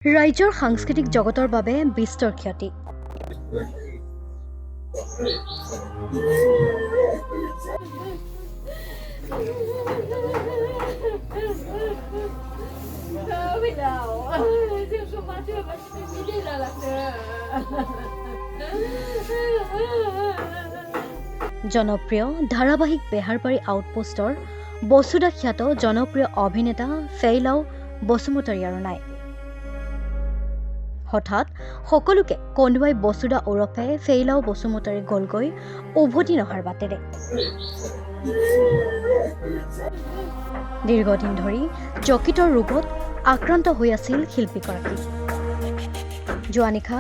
ৰাজ্যৰ সাংস্কৃতিক জগতৰ বাবে বিস্তৰ ক্ষতি। জনপ্ৰিয় ধাৰাবাহিক বেহাৰবাৰী আউটপোষ্টৰ বসুদা খ্যাত জনপ্ৰিয় অভিনেতা ফেইলাও বসুমতাৰী আৰু নাই। হঠাৎ সকলোকে কন্দুৱাই বসুদা ওৰফে ফেইলাও বসুমতাৰী গলগৈ উভতি নহাৰ বাটেৰে। দীৰ্ঘদিন ধৰি যকৃতৰ ৰোগত আক্ৰান্ত হৈ আছিল শিল্পীগৰাকী। যোৱা নিশা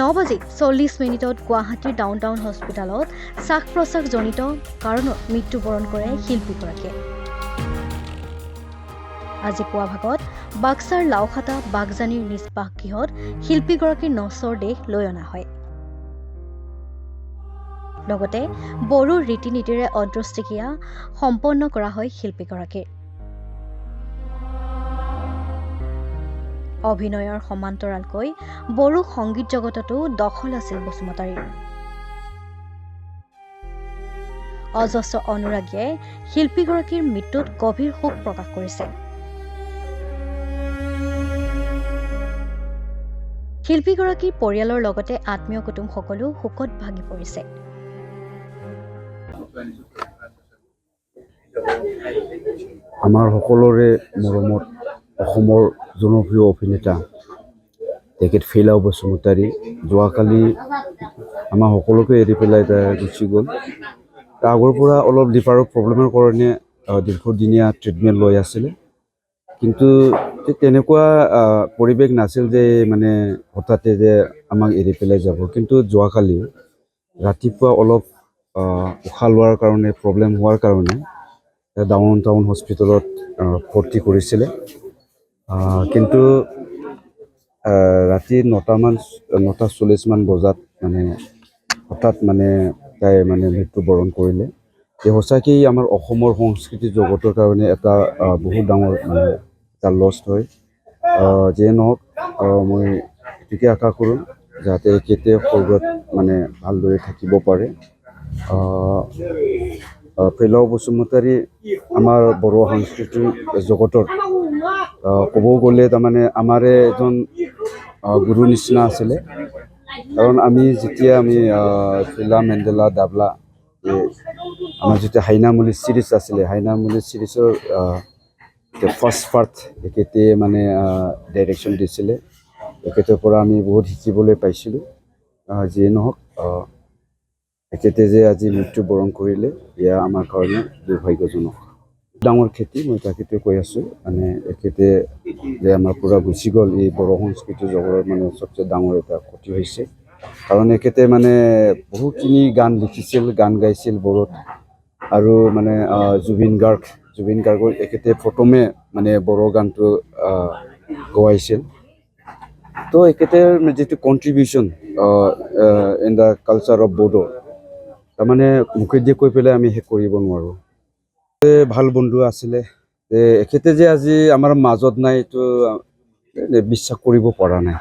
9:40 গুৱাহাটীৰ ডাউনটাউন হস্পিটেলত শ্বাস প্ৰশ্বাসজনিত কাৰণত মৃত্যুবৰণ কৰে শিল্পীগৰাকীয়ে। আজি পুৱা ভাগত বাক্সাৰ লাওখাটা বাগজানীৰ নিজ বাসগৃহত শিল্পীগৰাকীৰ নশ্বৰ দেহ লৈ অনা হয়। লগতে বড়ো ৰীতি নীতিৰে অন্ত্যেষ্টিক্ৰিয়া সম্পন্ন কৰা হয় শিল্পীগৰাকীৰ। অভিনয়ৰ সমান্তৰালকৈ বড়ো সংগীত জগততো দখল আছিল বসুমতাৰীৰ। অজস্ৰ অনুৰাগীয়ে শিল্পীগৰাকীৰ মৃত্যুত গভীৰ শোক প্ৰকাশ কৰিছে। শিল্পীগৰাকীৰ পৰিয়ালৰ লগতে আত্মীয় কুটুমসকলো শোকত ভাগি পৰিছে। আমাৰ সকলোৰে মৰমত অসমৰ জনপ্ৰিয় অভিনেতা তেখেত ফেইলাও বসুমতাৰী যোৱাকালি আমাৰ সকলোকে এৰি পেলাই গুচি গ'ল। আগৰ পৰা অলপ লিভাৰৰ প্ৰব্লেমৰ কাৰণে দীৰ্ঘদিনীয়া ট্ৰিটমেণ্ট লৈ আছিলে, কিন্তু তেনেকুৱা পৰিৱেশ নাছিল যে মানে হঠাতে যে আমাক এৰি পেলাই যাব। কিন্তু যোৱাকালি ৰাতিপুৱা অলপ উশাহ লোৱাৰ কাৰণে প্ৰব্লেম হোৱাৰ কাৰণে ডাউনটাউন হস্পিটেলত ভৰ্তি কৰিছিলে, কিন্তু ৰাতি 9:40 বজাত মানে হঠাৎ মানে তাই মানে মৃত্যুবৰণ কৰিলে। সঁচাকেই আমাৰ অসমৰ সংস্কৃতি জগতৰ কাৰণে এটা বহুত ডাঙৰ মানে এটা লছ হয়। যিয়ে নহওক মই এটোকে আশা কৰোঁ যাতে কেতিয়া স্বৰ্গত মানে ভালদৰে থাকিব পাৰে। ফেইলাও বসুমতাৰী আমাৰ বড়ো সাংস্কৃতিক জগতৰ ক'ব গ'লে তাৰমানে আমাৰে এজন গুৰু নিচিনা আছিলে। কাৰণ আমি যেতিয়া ফিলা মেণ্ডেলা দাবলা আমাৰ যেতিয়া হাইনামুলি চিৰিজ আছিলে, হাইনামুলি চিৰিজৰ ফাৰ্ষ্ট পাৰ্ট এখেতে মানে ডাইৰেকশ্যন দিছিলে। এখেতৰ পৰা আমি বহুত শিকিবলৈ পাইছিলোঁ। যিয়ে নহওক এখেতে যে আজি মৃত্যুবৰণ কৰিলে এয়া আমাৰ কাৰণে দুৰ্ভাগ্যজনক। ডাঙৰ ক্ষতি মই তাকেতো কৈ আছোঁ, মানে এখেতে যে আমাৰ পৰা গুচি গ'ল, এই বড়ো সংস্কৃতি জগতৰ মানে চবচে ডাঙৰ এটা ক্ষতি হৈছে। কাৰণ এখেতে মানে বহুখিনি গান লিখিছিল, গান গাইছিল বড়োত, আৰু মানে জুবিন গাৰ্গক এখেতে প্ৰথমে মানে বড়ো গানটো গোৱাইছিল। তো এখেতৰ যিটো contribution in the culture of Bodo তাৰমানে মুখেদি কৈ পেলাই আমি শেষ কৰিব নোৱাৰোঁ। ভাল বন্ধু আছিলে, এখেতে যে আজি আমাৰ মাজত নাই এইটো বিশ্বাস কৰিব পৰা নাই।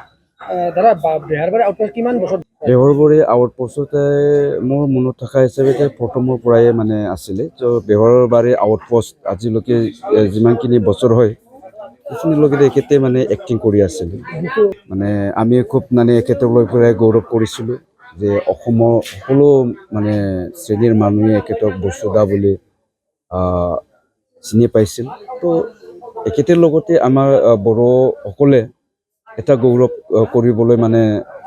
দাদা বেহাৰবাৰী আউটপোষ্ট কিমান বছৰ? বেহাৰবাৰী আউটপোষ্টতে মোৰ মনত থকা হিচাপে প্ৰথমৰ পৰাই মানে আছিলে। তো বেহাৰবাৰী আউটপোষ্ট আজিলৈকে যিমানখিনি বছৰ হয় সেইখিনিলৈকে এখেতে মানে এক্টিং কৰি আছিলে। মানে আমি খুব মানে এখেতক লৈ পেলাই গৌৰৱ কৰিছিলোঁ যে অসমৰ সকলো মানে শ্ৰেণীৰ মানুহে এখেতক বসুদা বুলি চিনি পাইছিল। তো এখেতৰ লগতে আমাৰ বড়োসকলে এটা গৌৰৱ কৰিবলৈ মানে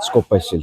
স্কোপ পাইছিল।